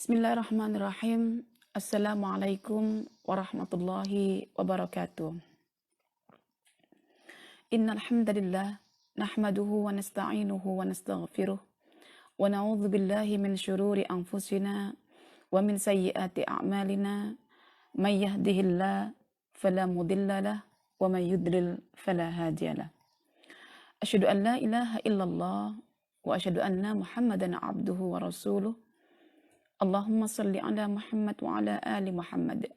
Bismillahirrahmanirrahim. Assalamualaikum warahmatullahi wabarakatuh. Innal hamdalillah nahmaduhu wa nasta'inuhu wa nastaghfiruh wa na'udzu billahi min syururi anfusina wa min sayyiati a'malina. May yahdihillahu fala mudhillalah wa may yudlil fala hadiyalah. Asyhadu an la ilaha illallah wa asyhadu anna Muhammadan abduhu wa rasuluh. Allahumma salli ala Muhammad wa ala ali Muhammad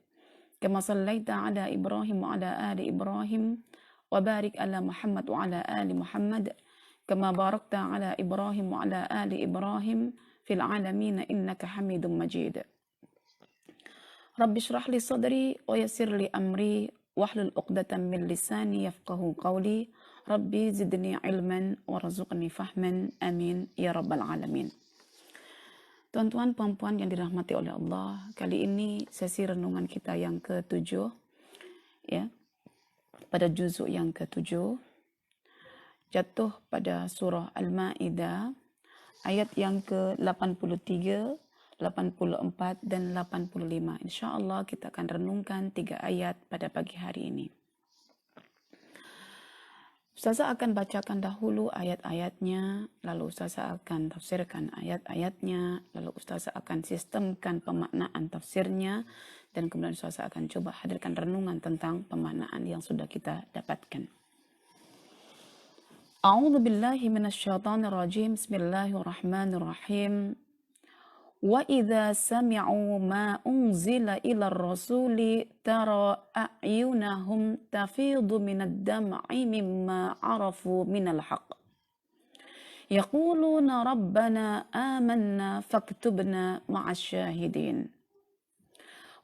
kama sallaita ala Ibrahim wa ala ali Ibrahim wa barik ala Muhammad wa ala ali Muhammad kama barakta ala Ibrahim wa ala ali Ibrahim fil alamin innaka Hamidum Majid. Rabbi shrah li sadri wa yassir li amri wahlul 'uqdatam min lisani yafqahu qawli. Rabbi zidni ilman warzuqni fahman. Amin ya rabbal alamin. Tuan-tuan, puan-puan yang dirahmati oleh Allah, kali ini sesi renungan kita yang ke-7, ya, pada juzuk yang ke-7, jatuh pada surah Al-Ma'idah, ayat yang ke-83, 84, dan 85. Insya Allah kita akan renungkan 3 ayat pada pagi hari ini. Ustazah akan bacakan dahulu ayat-ayatnya, lalu Ustazah akan tafsirkan ayat-ayatnya, lalu Ustazah akan sistemkan pemaknaan tafsirnya, dan kemudian Ustazah akan coba hadirkan renungan tentang pemaknaan yang sudah kita dapatkan. A'udzu billahi minasyaitonir rajim. Bismillahirrahmanirrahim. Wa idza sami'u ma unzila ila rasuli tara a'yunahum tafidu minad dam'i mimma arafu minal haqq yaquluna rabbana amanna faktubna ma'asy syahidin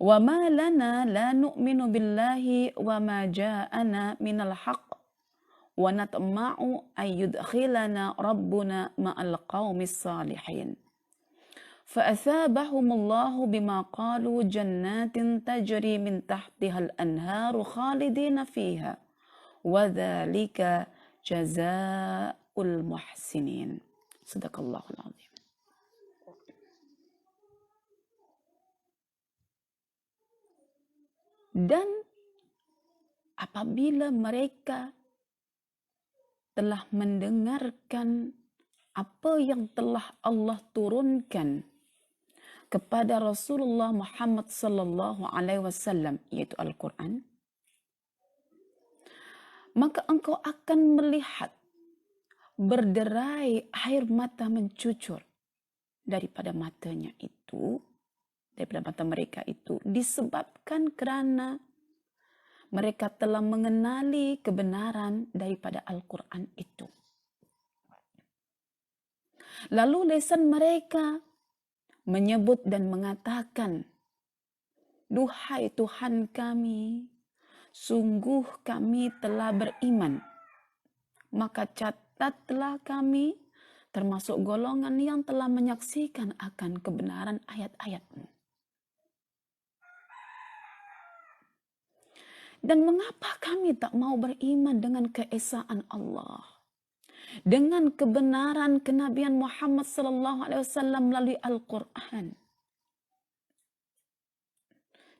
wa ma lana la nu'minu billahi wa ma ja'ana minal haqq wa natma'u ayyudkhilana rabbuna ma'al qaumis salihin. فأثابهم الله بما قالوا جنات تجري من تحتها الأنهار خالدين فيها وذلك جزاء المحسنين. صدق الله العظيم. Dan apabila mereka telah mendengarkan apa yang telah Allah turunkan kepada Rasulullah Muhammad sallallahu alaihi wasallam, yaitu Al-Quran, maka engkau akan melihat berderai air mata mencucur daripada matanya itu, daripada mata mereka itu, disebabkan kerana mereka telah mengenali kebenaran daripada Al-Quran itu. Lalu lisan mereka menyebut dan mengatakan, duhai Tuhan kami, sungguh kami telah beriman, maka catatlah kami termasuk golongan yang telah menyaksikan akan kebenaran ayat-ayat-Mu. Dan mengapa kami tak mau beriman dengan keesaan Allah, dengan kebenaran kenabian Muhammad sallallahu alaihi wasallam melalui Al-Quran?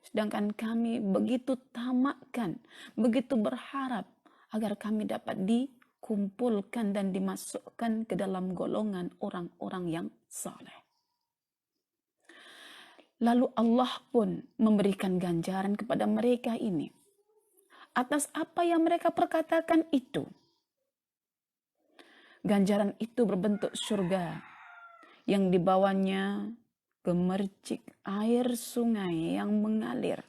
Sedangkan kami begitu tamakkan, begitu berharap agar kami dapat dikumpulkan dan dimasukkan ke dalam golongan orang-orang yang saleh. Lalu Allah pun memberikan ganjaran kepada mereka ini atas apa yang mereka perkatakan itu. Ganjaran itu berbentuk surga yang dibawanya gemercik air sungai yang mengalir.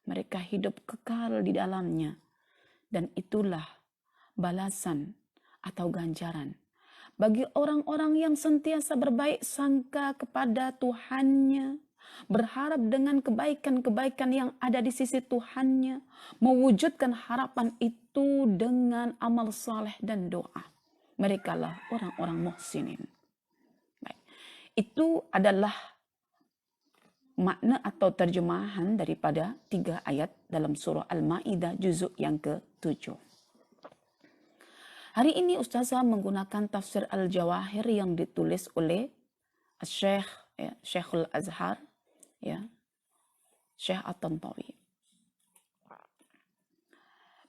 Mereka hidup kekal di dalamnya. Dan itulah balasan atau ganjaran bagi orang-orang yang sentiasa berbaik sangka kepada Tuhannya, berharap dengan kebaikan-kebaikan yang ada di sisi Tuhannya, mewujudkan harapan itu dengan amal saleh dan doa. Mereka lah orang-orang muhsinin. Baik. Itu adalah makna atau terjemahan daripada 3 ayat dalam surah Al-Ma'idah juzuk yang ke-7. Hari ini Ustazah menggunakan tafsir Al-Jawahir yang ditulis oleh Syekh ya, Syekhul Azhar, ya, Syekh At-Tantawi.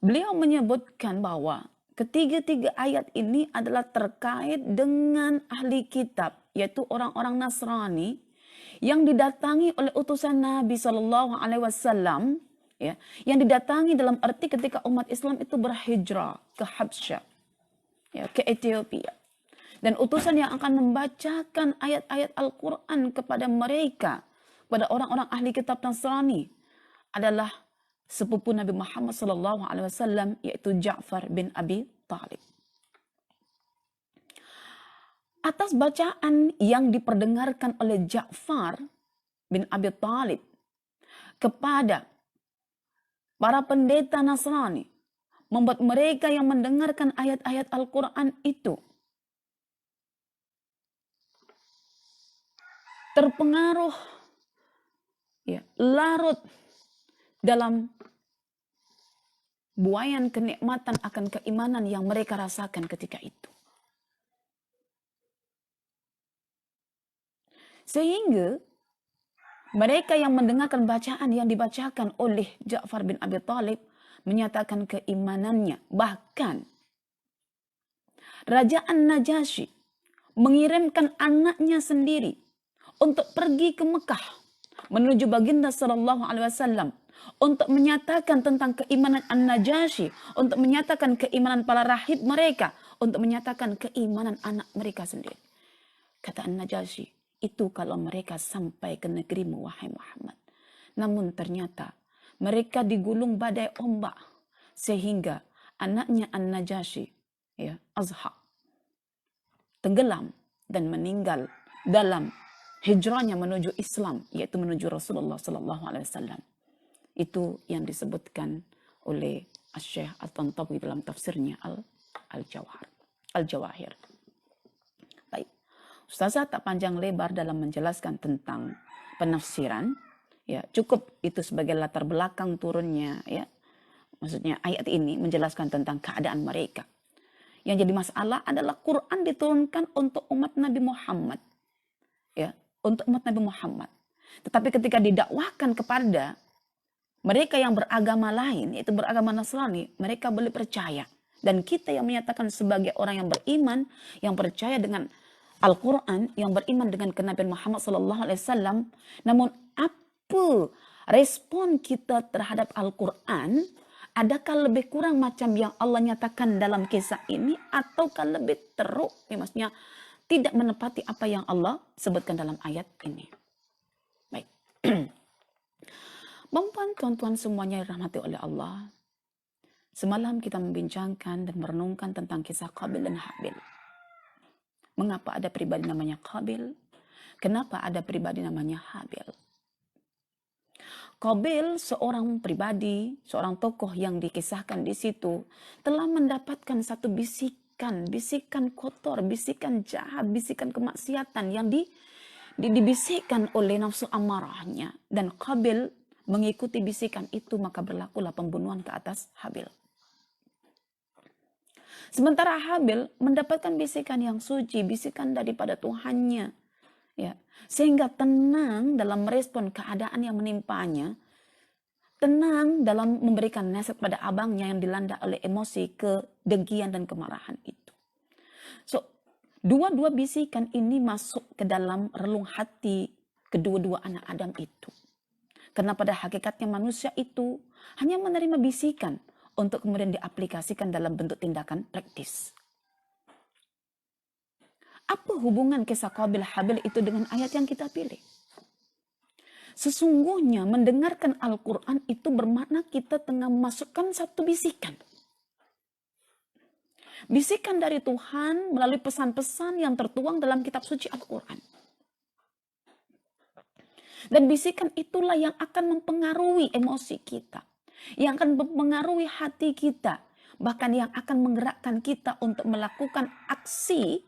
Beliau menyebutkan bahwa ketiga-tiga ayat ini adalah terkait dengan ahli kitab, yaitu orang-orang Nasrani yang didatangi oleh utusan Nabi Shallallahu Alaihi Wasallam, ya, yang didatangi dalam arti ketika umat Islam itu berhijrah ke Habsyah, ya, ke Ethiopia. Dan utusan yang akan membacakan ayat-ayat Al-Quran kepada mereka, kepada orang-orang ahli kitab Nasrani, adalah sepupu Nabi Muhammad SAW, yaitu Ja'far bin Abi Thalib. Atas bacaan yang diperdengarkan oleh Ja'far bin Abi Thalib kepada para pendeta Nasrani, membuat mereka yang mendengarkan ayat-ayat Al-Quran itu terpengaruh, ya, larut dalam buayan kenikmatan akan keimanan yang mereka rasakan ketika itu. Sehingga mereka yang mendengarkan bacaan yang dibacakan oleh Ja'far bin Abi Thalib menyatakan keimanannya. Bahkan Raja An-Najasyi mengirimkan anaknya sendiri untuk pergi ke Mekah menuju baginda Sallallahu Alaihi Wasallam untuk menyatakan tentang keimanan An-Najasyi, untuk menyatakan keimanan para rahib mereka, untuk menyatakan keimanan anak mereka sendiri. Kata An-Najasyi, itu kalau mereka sampai ke negerimu, wahai Muhammad. Namun ternyata mereka digulung badai ombak sehingga anaknya An-Najasyi, ya, Azha, tenggelam dan meninggal dalam hijrahnya menuju Islam, yaitu menuju Rasulullah Sallallahu Alaihi Wasallam. Itu yang disebutkan oleh Syekh At-Tantawi dalam tafsirnya Al-Jawahir. Baik, Ustazah tak panjang lebar dalam menjelaskan tentang penafsiran. Ya, cukup itu sebagai latar belakang turunnya, ya. Maksudnya ayat ini menjelaskan tentang keadaan mereka. Yang jadi masalah adalah Quran diturunkan untuk umat Nabi Muhammad, ya, untuk umat Nabi Muhammad. Tetapi ketika didakwahkan kepada mereka yang beragama lain, yaitu beragama Nasrani, mereka boleh percaya. Dan kita yang menyatakan sebagai orang yang beriman, yang percaya dengan Al-Quran, yang beriman dengan kenabian Muhammad SAW, namun apa respon kita terhadap Al-Quran? Adakah lebih kurang macam yang Allah nyatakan dalam kisah ini, ataukah lebih teruk, ya, maksudnya tidak menepati apa yang Allah sebutkan dalam ayat ini? Baik. Bapak, tuan-tuan semuanya dirahmati oleh Allah. Semalam kita membincangkan dan merenungkan tentang kisah Qabil dan Habil. Mengapa ada pribadi namanya Qabil? Kenapa ada pribadi namanya Habil? Qabil seorang pribadi, seorang tokoh yang dikisahkan di situ telah mendapatkan satu bisikan kotor, bisikan jahat, bisikan kemaksiatan yang dibisikkan oleh nafsu amarahnya. Dan Qabil mengikuti bisikan itu, maka berlakulah pembunuhan ke atas Habil. Sementara Habil mendapatkan bisikan yang suci, bisikan daripada Tuhannya, ya, sehingga tenang dalam merespon keadaan yang menimpanya, tenang dalam memberikan nasihat pada abangnya yang dilanda oleh emosi, kedengkian dan kemarahan itu. So, dua-dua bisikan ini masuk ke dalam relung hati kedua-dua anak Adam itu. Karena pada hakikatnya manusia itu hanya menerima bisikan untuk kemudian diaplikasikan dalam bentuk tindakan praktis. Apa hubungan kisah Qabil Habil itu dengan ayat yang kita pilih? Sesungguhnya mendengarkan Al-Quran itu bermakna kita tengah memasukkan satu bisikan. Bisikan dari Tuhan melalui pesan-pesan yang tertuang dalam kitab suci Al-Quran. Dan bisikan itulah yang akan mempengaruhi emosi kita, yang akan mempengaruhi hati kita, bahkan yang akan menggerakkan kita untuk melakukan aksi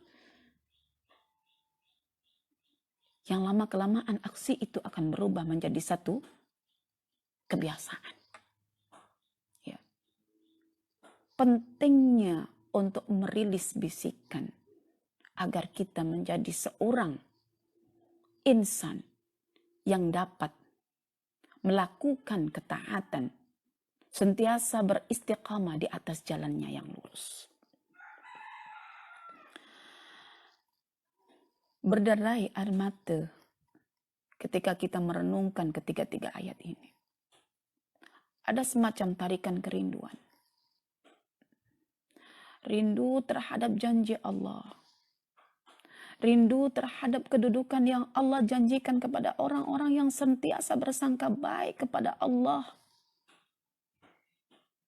yang lama-kelamaan aksi itu akan berubah menjadi satu kebiasaan. Ya. Pentingnya untuk merilis bisikan agar kita menjadi seorang insan yang dapat melakukan ketaatan, sentiasa beristiqamah di atas jalannya yang lurus. Berderai air mata ketika kita merenungkan ketiga-tiga ayat ini. Ada semacam tarikan kerinduan. Rindu terhadap janji Allah. Rindu terhadap kedudukan yang Allah janjikan kepada orang-orang yang sentiasa bersangka baik kepada Allah.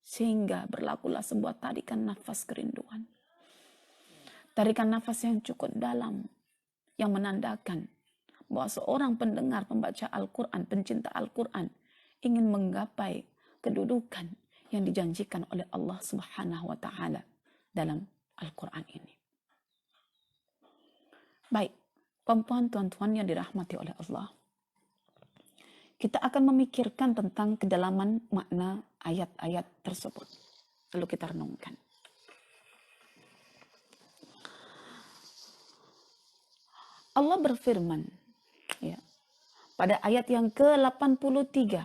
Sehingga berlakulah sebuah tarikan nafas kerinduan. Tarikan nafas yang cukup dalam, yang menandakan bahwa seorang pendengar, pembaca Al-Quran, pencinta Al-Quran, ingin menggapai kedudukan yang dijanjikan oleh Allah Subhanahu wa Ta'ala dalam Al-Quran ini. Baik, perempuan tuan-tuan yang dirahmati oleh Allah, kita akan memikirkan tentang kedalaman makna ayat-ayat tersebut. Lalu kita renungkan. Allah berfirman ya, pada ayat yang ke-83.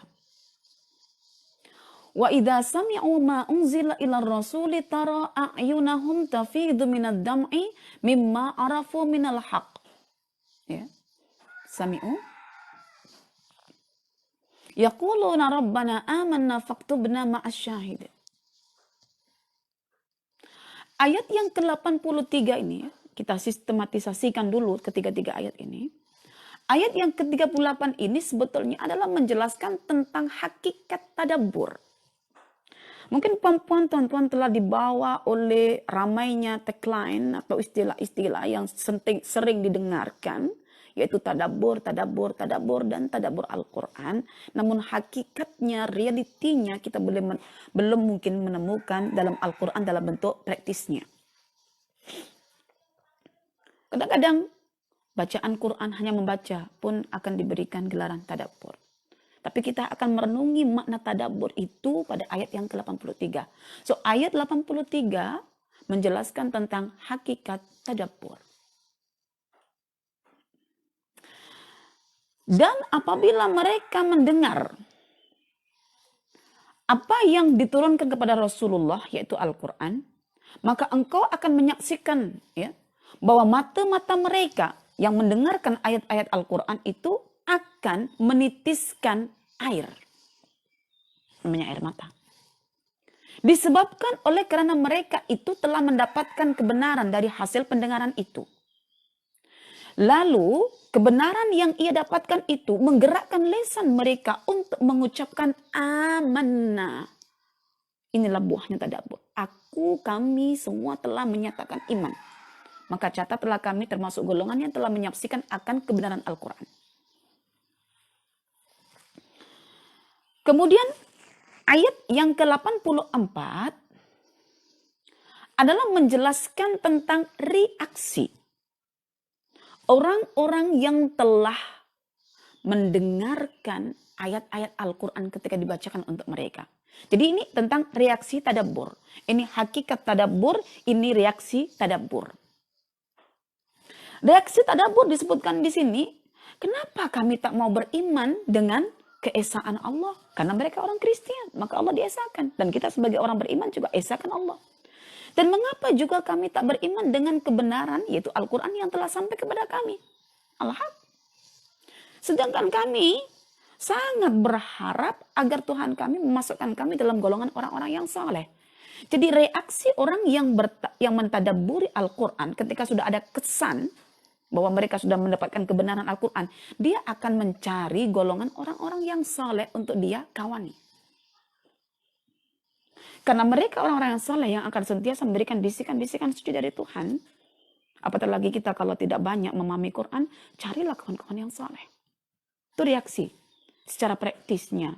Wa idza sami'u ma unzila ila rasuli tara a'yunahum tafidu minad dam'i mimma arafu minal haqq. Ya. Sami'u yaquluna rabbana amanna faktubna ma'as syahid. Ayat yang ke-83 ini kita sistematisasikan dulu ketiga-tiga ayat ini. Ayat yang ke-38 ini sebetulnya adalah menjelaskan tentang hakikat tadabbur. Mungkin perempuan tuan-tuan telah dibawa oleh ramainya tagline atau istilah-istilah yang sering didengarkan, yaitu tadabbur, tadabbur, tadabbur, dan tadabbur Al-Quran. Namun hakikatnya, realitinya kita belum mungkin menemukan dalam Al-Quran dalam bentuk praktisnya. Kadang-kadang bacaan Quran hanya membaca pun akan diberikan gelaran tadabbur. Tapi kita akan merenungi makna tadabbur itu pada ayat yang ke-83. So ayat 83 menjelaskan tentang hakikat tadabbur. Dan apabila mereka mendengar apa yang diturunkan kepada Rasulullah, yaitu Al-Quran, maka engkau akan menyaksikan ya, bahwa mata-mata mereka yang mendengarkan ayat-ayat Al-Quran itu akan menitiskan air. Namanya air mata. Disebabkan oleh karena mereka itu telah mendapatkan kebenaran dari hasil pendengaran itu. Lalu kebenaran yang ia dapatkan itu menggerakkan lisan mereka untuk mengucapkan amanna. Inilah buahnya tadabbur. Kami semua telah menyatakan iman. Maka catatlah kami termasuk golongan yang telah menyaksikan akan kebenaran Al-Quran. Kemudian ayat yang ke-84 adalah menjelaskan tentang reaksi orang-orang yang telah mendengarkan ayat-ayat Al-Quran ketika dibacakan untuk mereka. Jadi ini tentang reaksi tadabbur. Ini hakikat tadabbur, ini reaksi tadabbur. Reaksi tadabbur disebutkan di sini, kenapa kami tak mau beriman dengan keesaan Allah? Karena mereka orang Kristen, maka Allah diesakan. Dan kita sebagai orang beriman juga esakan Allah. Dan mengapa juga kami tak beriman dengan kebenaran, yaitu Al-Quran yang telah sampai kepada kami? Al-Haq. Sedangkan kami sangat berharap agar Tuhan kami memasukkan kami dalam golongan orang-orang yang saleh. Jadi reaksi orang yang mentadabburi Al-Quran ketika sudah ada kesan bahwa mereka sudah mendapatkan kebenaran Al-Quran, dia akan mencari golongan orang-orang yang saleh untuk dia kawani. Karena mereka orang-orang yang saleh yang akan sentiasa memberikan bisikan-bisikan suci dari Tuhan. Apatah lagi kita kalau tidak banyak memahami Quran, carilah kawan-kawan yang saleh. Itu reaksi secara praktisnya.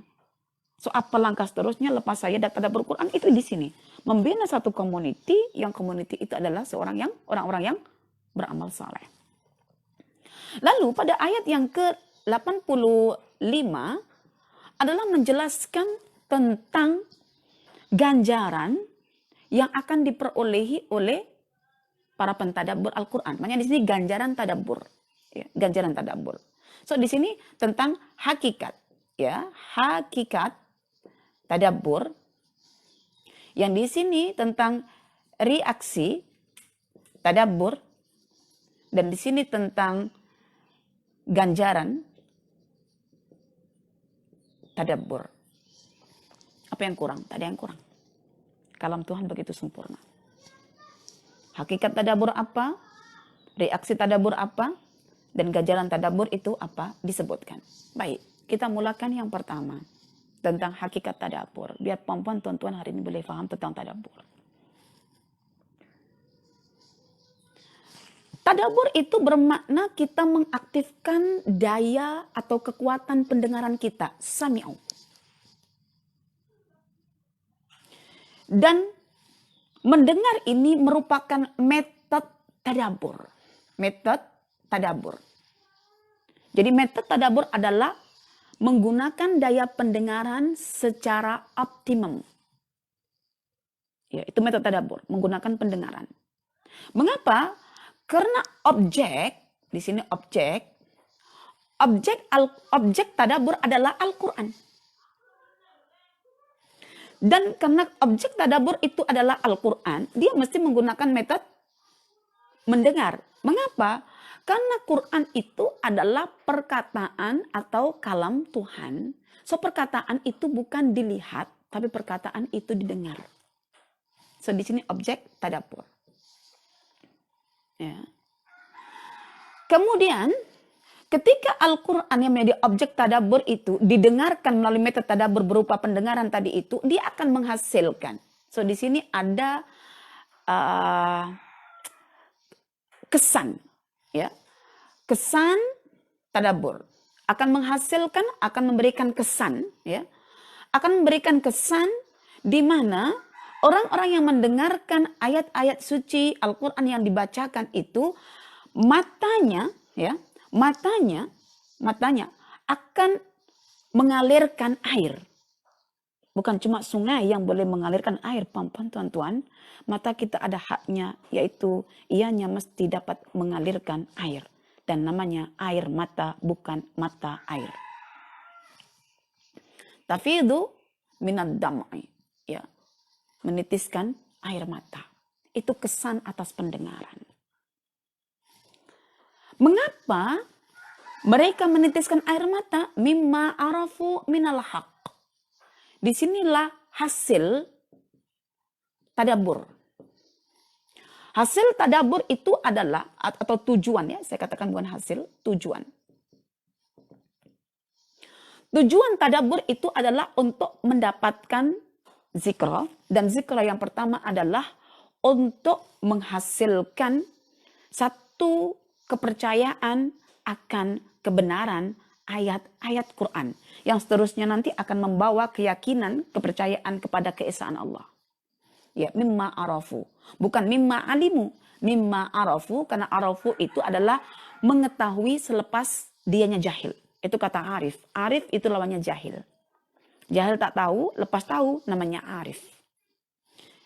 So apa langkah seterusnya lepas saya tadabbur Quran itu di sini. Membina satu community, yang community itu adalah orang-orang yang beramal saleh. Lalu pada ayat yang ke-85 adalah menjelaskan tentang ganjaran yang akan diperolehi oleh para pentadabbur Al-Quran. Makanya di sini ganjaran tadabbur. Ya, ganjaran tadabbur. So di sini tentang hakikat, ya, hakikat tadabbur. Yang di sini tentang reaksi tadabbur, dan di sini tentang ganjaran tadabbur. Apa yang kurang? Tak ada yang kurang. Kalam Tuhan begitu sempurna. Hakikat tadabbur apa? Reaksi tadabbur apa? Dan ganjaran tadabbur itu apa? Disebutkan. Baik, kita mulakan yang pertama. Tentang hakikat tadabbur. Biar perempuan tuan-tuan hari ini boleh faham tentang tadabbur. Tadabbur itu bermakna kita mengaktifkan daya atau kekuatan pendengaran kita. Sami'u. Dan mendengar ini merupakan metode tadabbur. Metode tadabbur. Jadi metode tadabbur adalah menggunakan daya pendengaran secara optimum. Ya, itu metode tadabbur, menggunakan pendengaran. Mengapa? Karena objek, di sini objek tadabbur adalah Al-Quran. Dan karena objek tadabbur itu adalah Al-Quran, dia mesti menggunakan metode mendengar. Mengapa? Karena Quran itu adalah perkataan atau kalam Tuhan. So perkataan itu bukan dilihat, tapi perkataan itu didengar. So di sini objek tadabbur. Ya. Kemudian ketika Al-Quran yang menjadi objek tadabbur itu didengarkan melalui metode tadabbur berupa pendengaran tadi itu, dia akan menghasilkan. So di sini ada kesan, ya, kesan tadabbur akan menghasilkan, akan memberikan kesan, ya, akan memberikan kesan di mana orang-orang yang mendengarkan ayat-ayat suci Al-Quran yang dibacakan itu matanya, ya, matanya akan mengalirkan air. Bukan cuma sungai yang boleh mengalirkan air, tuan-tuan. Mata kita ada haknya, yaitu ianya mesti dapat mengalirkan air. Dan namanya air mata, bukan mata air. Tafidhu minad dam'i, ya, menitiskan air mata. Itu kesan atas pendengaran. Mengapa mereka menitiskan air mata? Mimma arafu minal haq. Disinilah hasil tadabbur. Hasil tadabbur itu adalah, atau tujuan, ya, saya katakan bukan hasil, tujuan. Tujuan tadabbur itu adalah untuk mendapatkan zikra, dan zikra yang pertama adalah untuk menghasilkan satu kepercayaan akan kebenaran ayat-ayat Quran. Yang seterusnya nanti akan membawa keyakinan, kepercayaan kepada keesaan Allah. Ya, mimma arafu. Bukan mimma alimu. Mimma arafu, karena arafu itu adalah mengetahui selepas dianya jahil. Itu kata arif. Arif itu lawannya jahil. Jahil tak tahu, lepas tahu, namanya arif.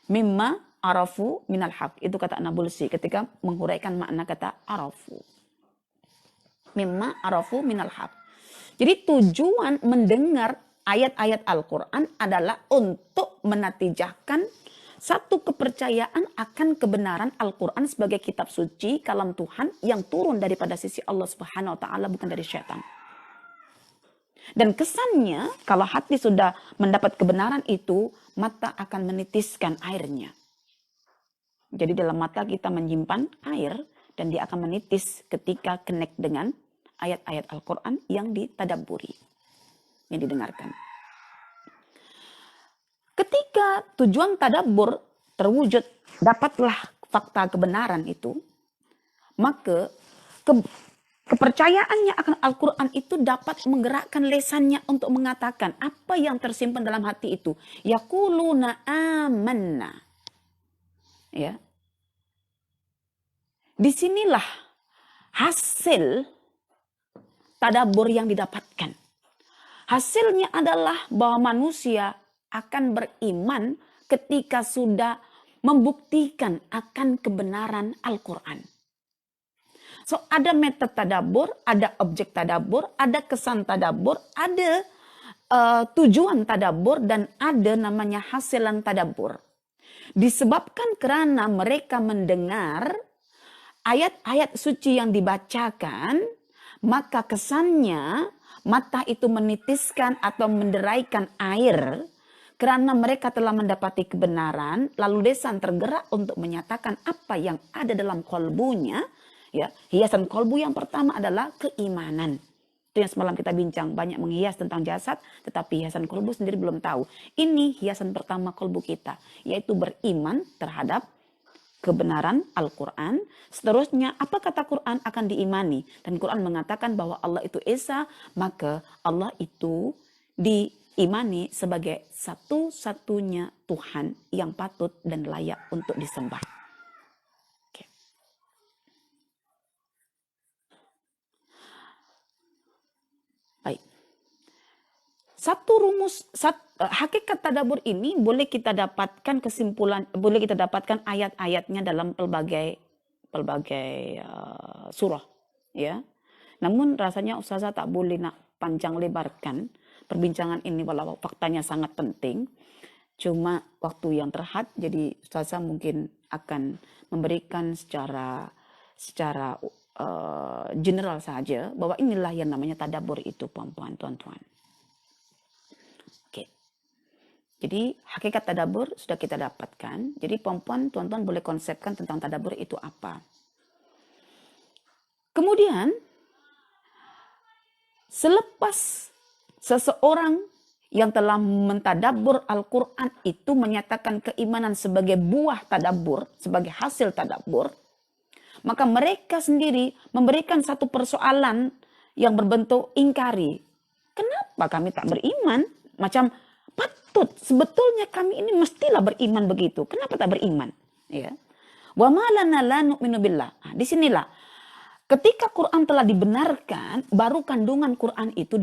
Mimma arafu minal haq. Itu kata Nabulsi ketika menghuraikan makna kata arafu. Mimma arafu minal haq. Jadi tujuan mendengar ayat-ayat Al-Quran adalah untuk menatijahkan satu kepercayaan akan kebenaran Al-Quran sebagai kitab suci, kalam Tuhan yang turun daripada sisi Allah Subhanahu wa Ta'ala, bukan dari syaitan. Dan kesannya, kalau hati sudah mendapat kebenaran itu, mata akan menitiskan airnya. Jadi dalam mata kita menyimpan air, dan dia akan menitis ketika connect dengan ayat-ayat Al-Quran yang ditadabburi, yang didengarkan. Ketika tujuan tadabbur terwujud, dapatlah fakta kebenaran itu, maka kepercayaannya akan Al-Quran itu dapat menggerakkan lesannya untuk mengatakan apa yang tersimpan dalam hati itu. Yaquluna amanna. Ya. Disinilah hasil tadabbur yang didapatkan. Hasilnya adalah bahwa manusia akan beriman ketika sudah membuktikan akan kebenaran Al-Quran. So ada metode tadabbur, ada objek tadabbur, ada kesan tadabbur, ada tujuan tadabbur, dan ada namanya hasilan tadabbur. Disebabkan karena mereka mendengar ayat-ayat suci yang dibacakan, maka kesannya mata itu menitiskan atau menderaikan air karena mereka telah mendapati kebenaran, lalu lisan tergerak untuk menyatakan apa yang ada dalam kolbunya. Ya, hiasan kolbu yang pertama adalah keimanan. Itu yang semalam kita bincang, banyak menghias tentang jasad, tetapi hiasan kolbu sendiri belum tahu. Ini hiasan pertama kolbu kita, yaitu beriman terhadap kebenaran Al-Quran. Seterusnya, apa kata Quran akan diimani. Dan Quran mengatakan bahwa Allah itu Esa, maka Allah itu diimani sebagai satu-satunya Tuhan yang patut dan layak untuk disembah. Satu rumus, hakikat tadabbur ini boleh kita dapatkan kesimpulan, boleh kita dapatkan ayat-ayatnya dalam pelbagai surah, ya. Namun rasanya Ustazah tak boleh nak panjang lebarkan perbincangan ini walau faktanya sangat penting. Cuma waktu yang terhad, jadi Ustazah mungkin akan memberikan secara general saja bahwa inilah yang namanya tadabbur itu, puan-puan, tuan-tuan. Jadi hakikat tadabbur sudah kita dapatkan. Jadi puan-puan, tuan-tuan boleh konsepkan tentang tadabbur itu apa. Kemudian, selepas seseorang yang telah mentadabbur Al-Quran itu menyatakan keimanan sebagai buah tadabbur, sebagai hasil tadabbur, maka mereka sendiri memberikan satu persoalan yang berbentuk ingkari. Kenapa kami tak beriman? Macam patut, sebetulnya kami ini mestilah beriman begitu. Kenapa tak beriman? Ya. Wa ma lana la nu'minu billah. Nah, disinilah ketika Quran telah dibenarkan, baru kandungan Quran itu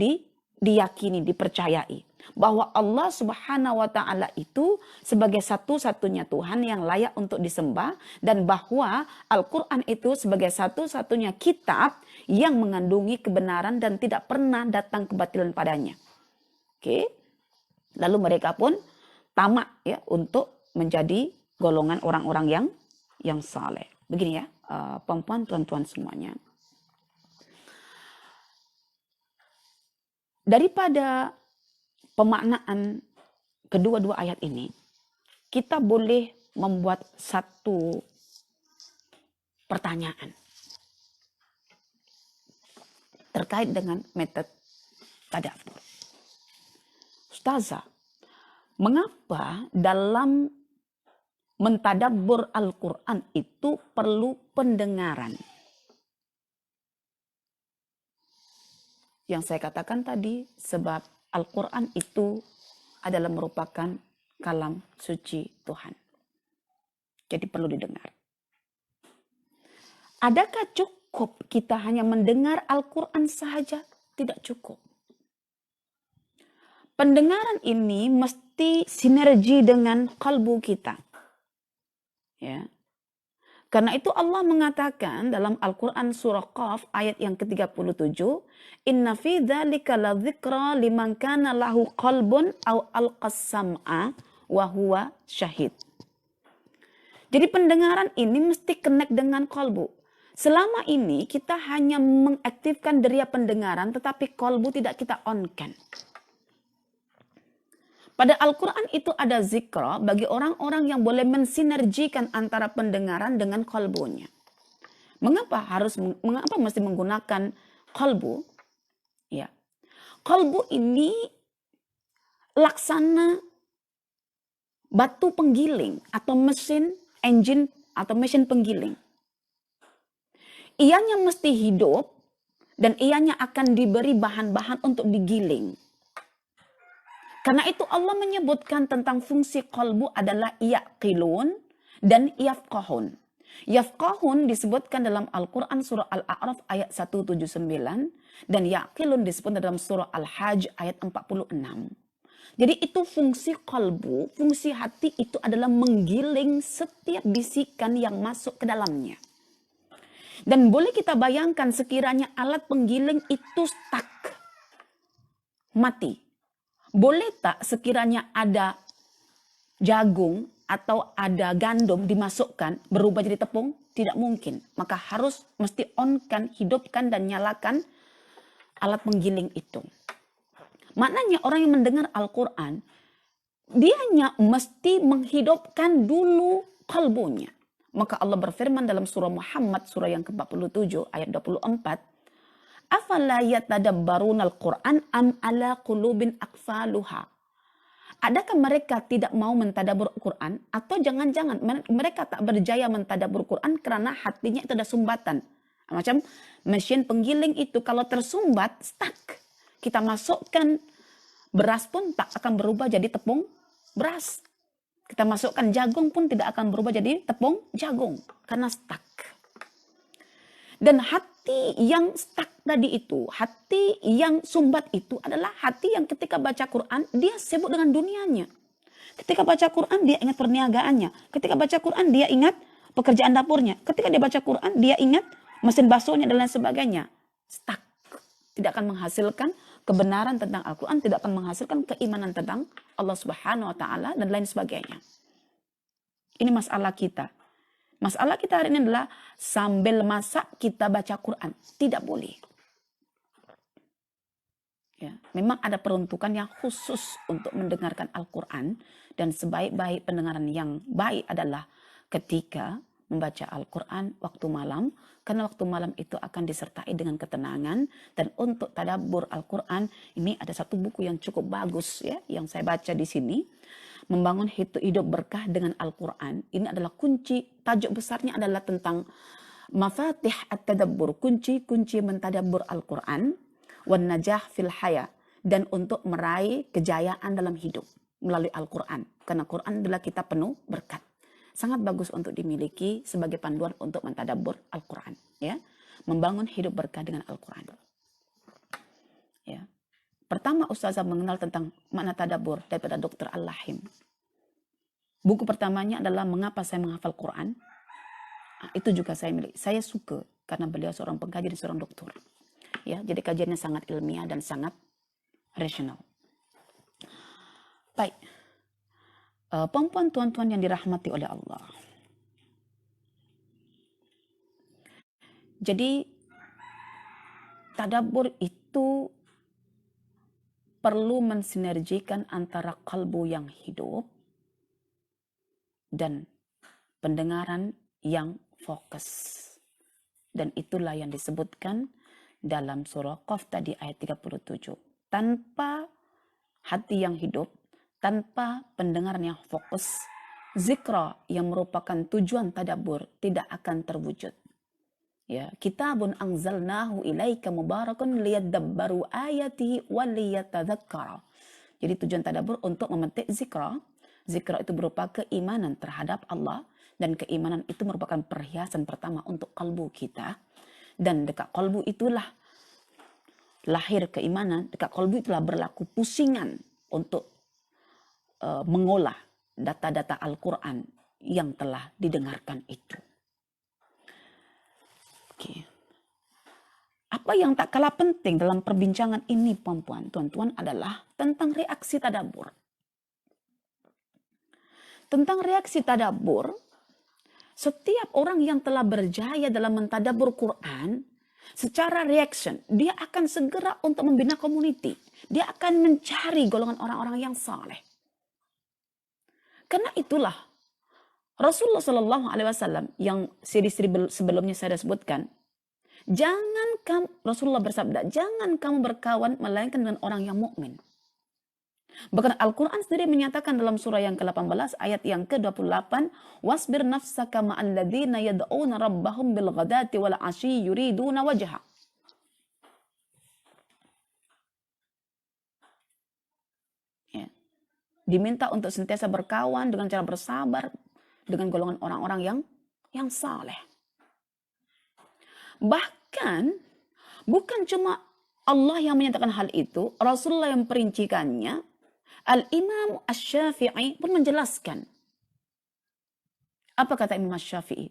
diyakini, dipercayai. Bahwa Allah Subhanahu wa Ta'ala itu sebagai satu-satunya Tuhan yang layak untuk disembah, dan bahwa Al-Quran itu sebagai satu-satunya kitab yang mengandungi kebenaran dan tidak pernah datang kebatilan padanya. Oke. Lalu mereka pun tamak ya untuk menjadi golongan orang-orang yang saleh. Begini ya, perempuan, tuan-tuan semuanya. Daripada pemaknaan kedua-dua ayat ini, kita boleh membuat satu pertanyaan terkait dengan metode tadabbur. Ustazah, mengapa dalam mentadabbur Al-Quran itu perlu pendengaran? Yang saya katakan tadi, sebab Al-Quran itu adalah merupakan kalam suci Tuhan. Jadi perlu didengar. Adakah cukup kita hanya mendengar Al-Quran sahaja? Tidak cukup. Pendengaran ini mesti sinergi dengan kalbu kita. Ya. Karena itu Allah mengatakan dalam Al-Quran surah Qaf ayat yang ke-37, Inna fi dzalika ladzikra liman kana lahu qalbun aw alqas sam'a wa huwa syahid. Jadi pendengaran ini mesti connect dengan kalbu. Selama ini kita hanya mengaktifkan deria pendengaran, tetapi kalbu tidak kita on-kan. Pada Al-Quran itu ada zikra bagi orang-orang yang boleh mensinergikan antara pendengaran dengan kalbunya. Mengapa mesti menggunakan kalbu? Ya. Kalbu ini laksana batu penggiling atau mesin penggiling. Ianya mesti hidup dan ianya akan diberi bahan-bahan untuk digiling. Karena itu Allah menyebutkan tentang fungsi qalbu adalah yaqilun dan yafqahun. Yafqahun disebutkan dalam Al-Quran surah Al-A'raf ayat 179 dan yaqilun disebut dalam surah Al-Hajj ayat 46. Jadi itu fungsi qalbu, fungsi hati itu adalah menggiling setiap bisikan yang masuk ke dalamnya. Dan boleh kita bayangkan sekiranya alat penggiling itu stuck, mati. Boleh tak sekiranya ada jagung atau ada gandum dimasukkan berubah jadi tepung? Tidak mungkin. Maka harus mesti on-kan, hidupkan dan nyalakan alat penggiling itu. Maknanya orang yang mendengar Al-Quran, dianya mesti menghidupkan dulu kalbunya. Maka Allah berfirman dalam surah Muhammad, surah yang ke-47 ayat 24, "Afala yatadabbaruna al-Qur'an am ala qulubin aqfaluha?" Adakah mereka tidak mau mentadabbur Quran, atau jangan-jangan mereka tak berjaya mentadabbur Quran karena hatinya itu ada sumbatan. Macam mesin penggiling itu kalau tersumbat, stuck. Kita masukkan beras pun tak akan berubah jadi tepung beras. Kita masukkan jagung pun tidak akan berubah jadi tepung jagung karena stuck. Dan hati yang stuck tadi itu, hati yang sumbat itu adalah hati yang ketika baca Quran, dia sibuk dengan dunianya. Ketika baca Quran, dia ingat perniagaannya. Ketika baca Quran, dia ingat pekerjaan dapurnya. Ketika dia baca Quran, dia ingat mesin basuhnya dan lain sebagainya. Stuck. Tidak akan menghasilkan kebenaran tentang Al-Quran, tidak akan menghasilkan keimanan tentang Allah Subhanahu wa Ta'ala, dan lain sebagainya. Ini masalah kita. Masalah kita hari ini adalah sambil masak kita baca Quran. Tidak boleh. Ya, memang ada peruntukan yang khusus untuk mendengarkan Al-Quran. Dan sebaik-baik pendengaran yang baik adalah ketika membaca Al-Quran waktu malam. Karena waktu malam itu akan disertai dengan ketenangan. Dan untuk tadabbur Al-Quran, ini ada satu buku yang cukup bagus ya, yang saya baca di sini. Membangun hidup berkah dengan Al-Quran. Ini adalah kunci, tajuk besarnya adalah tentang mafatih at-tadabbur, kunci-kunci mentadabbur Al-Quran, wan najah fil haya, dan untuk meraih kejayaan dalam hidup melalui Al-Quran. Karena Quran adalah kitab penuh berkat. Sangat bagus untuk dimiliki sebagai panduan untuk mentadabbur Al-Quran. Ya, membangun hidup berkah dengan Al-Quran. Ya. Pertama Ustazah mengenal tentang makna tadabbur daripada Dr. Al-Lahim. Buku pertamanya adalah Mengapa Saya Menghafal Quran. Itu juga saya milik. Saya suka karena beliau seorang pengkaji dan seorang doktor. Ya, jadi kajiannya sangat ilmiah dan sangat rasional. Baik. Puan-puan, tuan-tuan yang dirahmati oleh Allah. Jadi tadabbur itu perlu mensinergikan antara kalbu yang hidup dan pendengaran yang fokus. Dan itulah yang disebutkan dalam surah Qaf tadi ayat 37. Tanpa hati yang hidup, tanpa pendengaran yang fokus, zikra yang merupakan tujuan tadabbur tidak akan terwujud. Ya, kitabun anzalnahu ilaika mubarakun liyadabbaru ayatihi waliyatadzakkara. Jadi tujuan tadabbur untuk memetik zikra. Zikra itu berupa keimanan terhadap Allah, dan keimanan itu merupakan perhiasan pertama untuk kalbu kita. Dan dekat kalbu itulah lahir keimanan, dekat kalbu itulah berlaku pusingan untuk mengolah data-data Al-Quran yang telah didengarkan itu. Oke. Apa yang tak kalah penting dalam perbincangan ini, puan-puan, tuan-tuan, adalah tentang reaksi tadabbur. Tentang reaksi tadabbur, setiap orang yang telah berjaya dalam mentadabbur Quran, secara reaction, dia akan segera untuk membina community. Dia akan mencari golongan orang-orang yang saleh. Karena itulah Rasulullah SAW yang siri-siri sebelumnya saya sebutkan, Rasulullah bersabda, jangan kamu berkawan melainkan dengan orang yang mukmin. Bahkan Al-Quran sendiri menyatakan dalam surah yang ke-18 ayat yang ke-28, wasbir nafsaka ma'al ladzina yad'una rabbahum bil ghadati wal 'ashyi yuriduna wajha. Ya. Diminta untuk senantiasa berkawan dengan cara bersabar dengan golongan orang-orang yang saleh. Bahkan bukan cuma Allah yang menyatakan hal itu, Rasulullah yang perincikannya. Al-Imam Asy-Syafi'i pun menjelaskan. Apa kata Imam Asy-Syafi'i?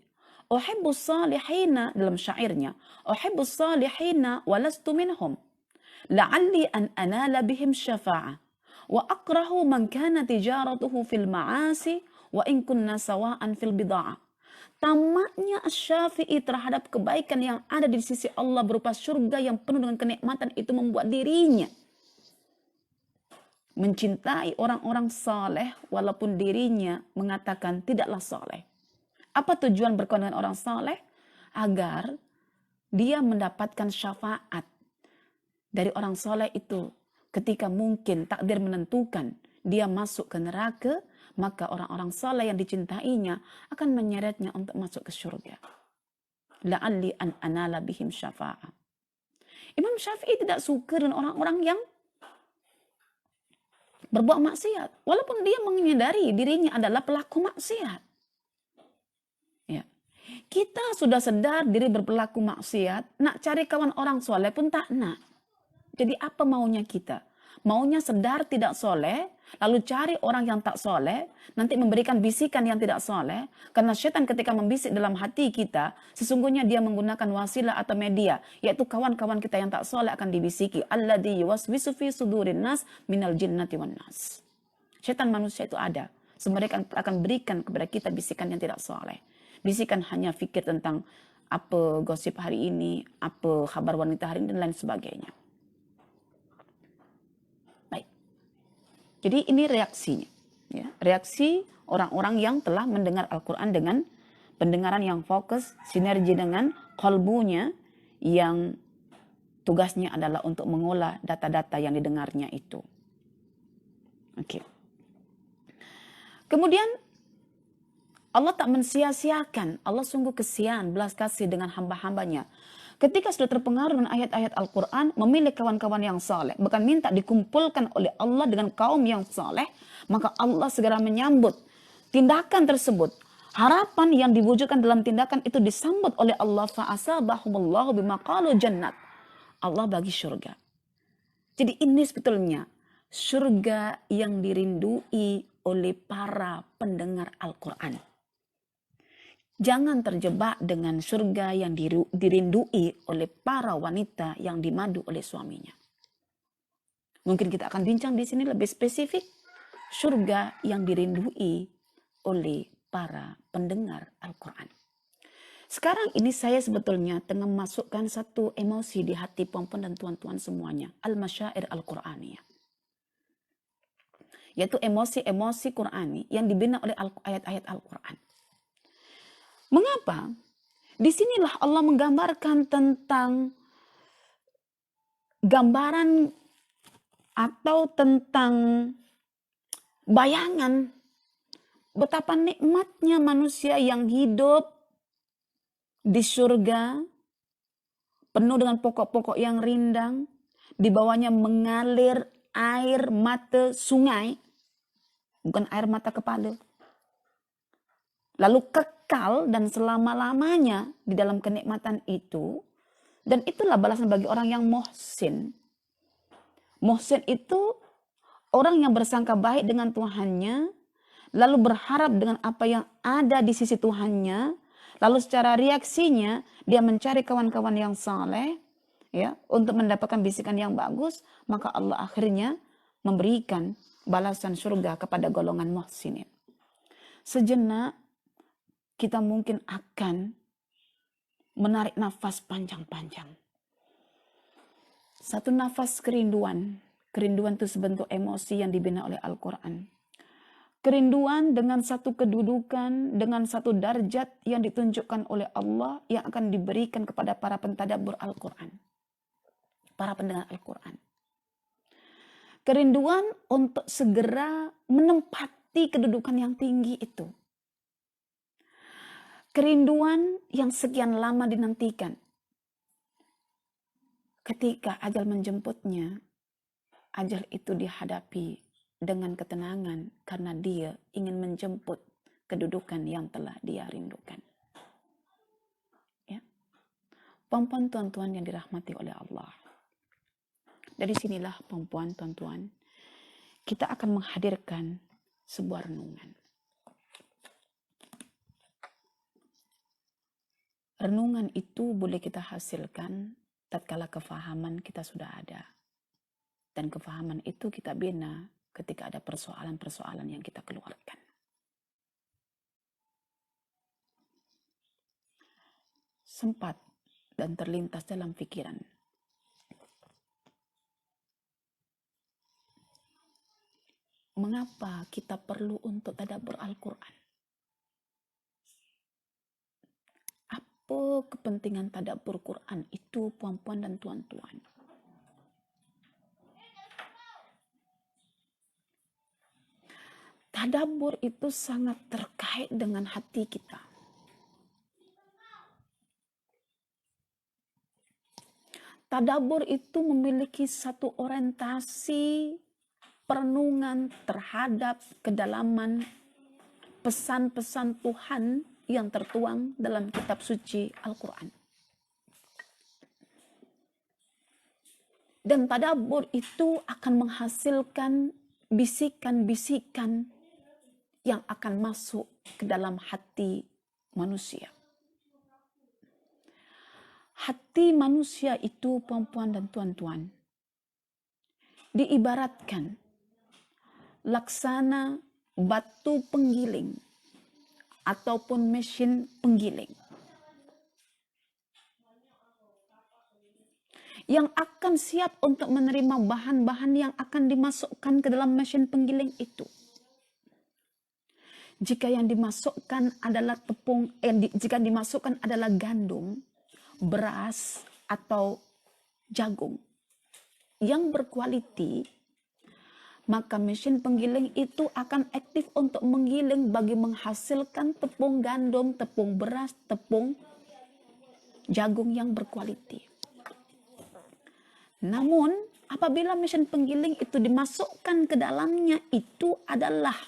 Uhibbus salihina, dalam syairnya, Uhibbus salihina walastu minhum. La'alli an anala bihim syafa'ah. Wa akrahu man kana tijaratuhu fil ma'asi wa in kunna sawa'an fil bida'ah. Tamaknya Asy-Syafi'i terhadap kebaikan yang ada di sisi Allah berupa surga yang penuh dengan kenikmatan itu membuat dirinya mencintai orang-orang saleh walaupun dirinya mengatakan tidaklah saleh. Apa tujuan berkawan dengan orang saleh? Agar dia mendapatkan syafaat dari orang saleh itu. Ketika mungkin takdir menentukan dia masuk ke neraka, maka orang-orang saleh yang dicintainya akan menyeretnya untuk masuk ke surga. La'alli an anala bihim syafa'ah. Imam Syafi'i tidak suka dengan orang-orang yang berbuat maksiat, walaupun dia menyadari dirinya adalah pelaku maksiat. Ya. Kita sudah sadar diri berpelaku maksiat, nak cari kawan orang soleh pun tak nak. Jadi apa maunya kita? Maunya sadar tidak soleh, lalu cari orang yang tak soleh, nanti memberikan bisikan yang tidak soleh, karena setan ketika membisik dalam hati kita, sesungguhnya dia menggunakan wasilah atau media, yaitu kawan-kawan kita yang tak soleh akan dibisiki. Alladzi yuwaswisu fi sudurin nas minal jinnati wan nas. Setan manusia itu ada. Mereka akan berikan kepada kita bisikan yang tidak soleh. Bisikan hanya fikir tentang apa gosip hari ini, apa kabar wanita hari ini, dan lain sebagainya. Jadi ini reaksinya, ya. Reaksi orang-orang yang telah mendengar Al-Quran dengan pendengaran yang fokus, sinergi dengan qalbunya yang tugasnya adalah untuk mengolah data-data yang didengarnya itu. Oke. Kemudian Allah tak mensia-siakan, Allah sungguh kesian, belas kasih dengan hamba-hambanya. Ketika sudah terpengaruh dengan ayat-ayat Al-Quran, memilih kawan-kawan yang saleh, bahkan minta dikumpulkan oleh Allah dengan kaum yang saleh, maka Allah segera menyambut tindakan tersebut. Harapan yang diwujudkan dalam tindakan itu disambut oleh Allah. Fa'asabahumullahu bima qalu jannat. Allah bagi surga. Jadi ini sebetulnya surga yang dirindui oleh para pendengar Al-Quran. Jangan terjebak dengan surga yang dirindui oleh para wanita yang dimadu oleh suaminya. Mungkin kita akan bincang di sini lebih spesifik. Surga yang dirindui oleh para pendengar Al-Quran. Sekarang ini saya sebetulnya tengah memasukkan satu emosi di hati puan-puan dan tuan-tuan semuanya. Al-Masyair Al-Quraniyah. Yaitu emosi-emosi Qurani yang dibina oleh ayat-ayat Al-Quran. Mengapa? Disinilah Allah menggambarkan tentang gambaran atau tentang bayangan betapa nikmatnya manusia yang hidup di surga penuh dengan pokok-pokok yang rindang, di bawahnya mengalir air mata sungai, bukan air mata kepala. Lalu kekal dan selama-lamanya di dalam kenikmatan itu. Dan itulah balasan bagi orang yang muhsin. Muhsin itu orang yang bersangka baik dengan Tuhannya, lalu berharap dengan apa yang ada di sisi Tuhannya, lalu secara reaksinya dia mencari kawan-kawan yang saleh, ya, untuk mendapatkan bisikan yang bagus, maka Allah akhirnya memberikan balasan surga kepada golongan muhsinin. Sejenak kita mungkin akan menarik nafas panjang-panjang. Satu nafas kerinduan. Kerinduan itu sebentuk emosi yang dibina oleh Al-Quran. Kerinduan dengan satu kedudukan, dengan satu darjat yang ditunjukkan oleh Allah yang akan diberikan kepada para pentadabbur Al-Quran. Para pendengar Al-Quran. Kerinduan untuk segera menempati kedudukan yang tinggi itu. Kerinduan yang sekian lama dinantikan. Ketika ajal menjemputnya, ajal itu dihadapi dengan ketenangan karena dia ingin menjemput kedudukan yang telah dia rindukan. Ya. Puan-puan tuan-tuan yang dirahmati oleh Allah. Dari sinilah puan-puan tuan-tuan, kita akan menghadirkan sebuah renungan. Renungan itu boleh kita hasilkan tatkala kefahaman kita sudah ada. Dan kefahaman itu kita bina ketika ada persoalan-persoalan yang kita keluarkan. Sempat dan terlintas dalam pikiran, mengapa kita perlu untuk tadabbur Al-Quran? Apa kepentingan tadabbur Quran itu, puan-puan dan tuan-tuan? Tadabbur itu sangat terkait dengan hati kita. Tadabbur itu memiliki satu orientasi perenungan terhadap kedalaman pesan-pesan Tuhan yang tertuang dalam kitab suci Al-Quran. Dan tadabbur itu akan menghasilkan bisikan-bisikan yang akan masuk ke dalam hati manusia. Hati manusia itu, puan-puan dan tuan-tuan, diibaratkan laksana batu penggiling ataupun mesin penggiling yang akan siap untuk menerima bahan-bahan yang akan dimasukkan ke dalam mesin penggiling itu. Jika yang dimasukkan adalah jika dimasukkan adalah gandum, beras atau jagung yang berkualiti, maka mesin penggiling itu akan aktif untuk menggiling bagi menghasilkan tepung gandum, tepung beras, tepung jagung yang berkualiti. Namun, apabila mesin penggiling itu dimasukkan ke dalamnya itu adalah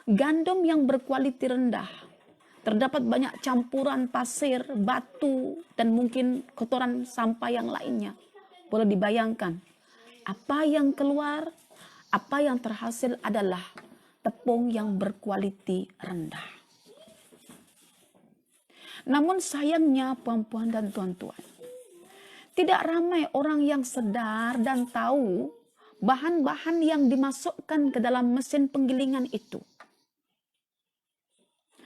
gandum yang berkualiti rendah, terdapat banyak campuran pasir, batu, dan mungkin kotoran sampah yang lainnya. Boleh dibayangkan, apa yang keluar, apa yang terhasil adalah tepung yang berkualiti rendah. Namun sayangnya, puan-puan dan tuan-tuan, tidak ramai orang yang sadar dan tahu bahan-bahan yang dimasukkan ke dalam mesin penggilingan itu.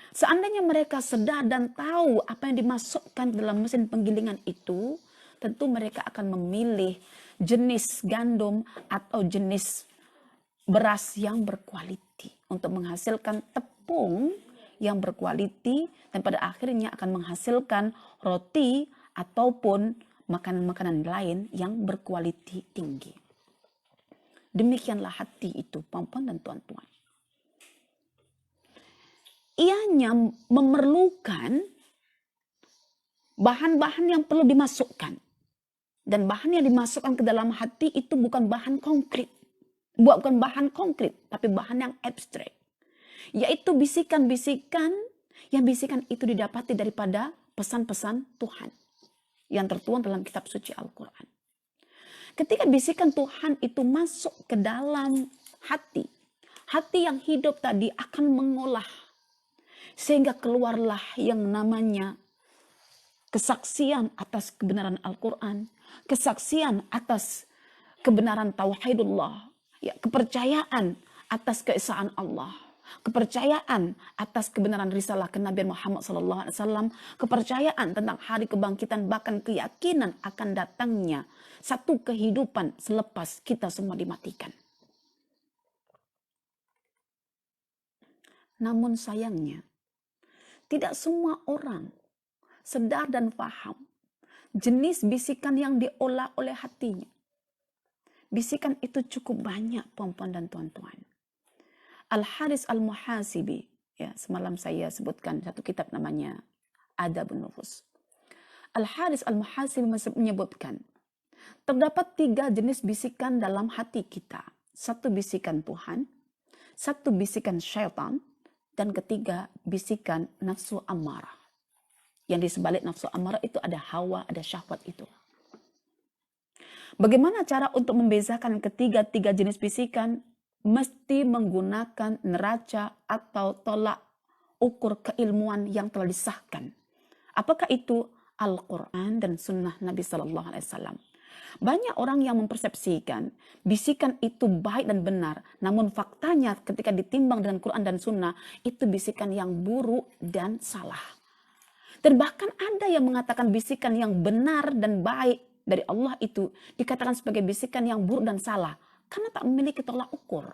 Seandainya mereka sadar dan tahu apa yang dimasukkan ke dalam mesin penggilingan itu, tentu mereka akan memilih jenis gandum atau jenis beras yang berkualiti untuk menghasilkan tepung yang berkualiti dan pada akhirnya akan menghasilkan roti ataupun makanan-makanan lain yang berkualiti tinggi. Demikianlah hati itu, puan-puan dan tuan-tuan. Ianya memerlukan bahan-bahan yang perlu dimasukkan. Dan bahan yang dimasukkan ke dalam hati itu bukan bahan konkret. Bukan bahan konkret, tapi bahan yang abstrak. Yaitu bisikan-bisikan, yang bisikan itu didapati daripada pesan-pesan Tuhan yang tertuang dalam kitab suci Al-Quran. Ketika bisikan Tuhan itu masuk ke dalam hati, hati yang hidup tadi akan mengolah, sehingga keluarlah yang namanya kesaksian atas kebenaran Al-Quran, kesaksian atas kebenaran tauhidullah, ya, kepercayaan atas keesaan Allah, kepercayaan atas kebenaran risalah kenabian Muhammad SAW, kepercayaan tentang hari kebangkitan, bahkan keyakinan akan datangnya satu kehidupan selepas kita semua dimatikan. Namun sayangnya, tidak semua orang sadar dan paham jenis bisikan yang diolah oleh hatinya. Bisikan itu cukup banyak, puan-puan dan tuan-tuan. Al-Haris Al-Muhasibi, ya, semalam saya sebutkan satu kitab namanya Adabun Nufus. Al-Haris Al-Muhasibi menyebutkan, terdapat 3 jenis bisikan dalam hati kita. 1 bisikan Tuhan, 1 bisikan syaitan, dan ketiga bisikan nafsu amarah. Yang di sebalik nafsu amarah itu ada hawa, ada syahwat itu. Bagaimana cara untuk membezakan ketiga-tiga jenis bisikan? Mesti menggunakan neraca atau tolak ukur keilmuan yang telah disahkan Apakah itu Al-Quran dan Sunnah Nabi Sallallahu Alaihi Wasallam? Banyak orang yang mempersepsikan bisikan itu baik dan benar, namun faktanya ketika ditimbang dengan Quran dan Sunnah, itu bisikan yang buruk dan salah. Dan bahkan ada yang mengatakan bisikan yang benar dan baik dari Allah itu dikatakan sebagai bisikan yang buruk dan salah, karena tak memiliki tolak ukur.